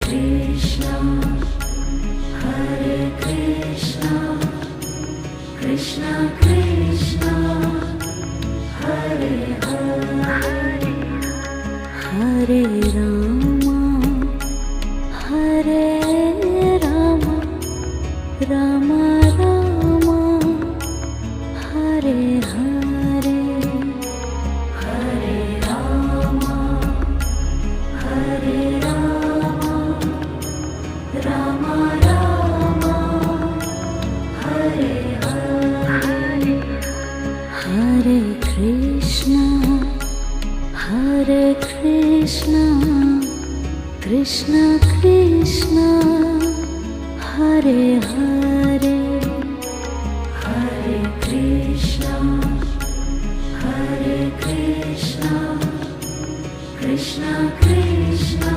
Krishna, Hare Krishna, Krishna Krishna, Hare Hare, Hare Rama, Hare Rama, Rama Rama, Hare Hare, Hare Rama, Hare Rama, Rama Rama, Hare Hare, Hare Krishna, Hare Krishna, Krishna Krishna, Hare Hare, Hare Krishna, Hare Krishna, Krishna Krishna,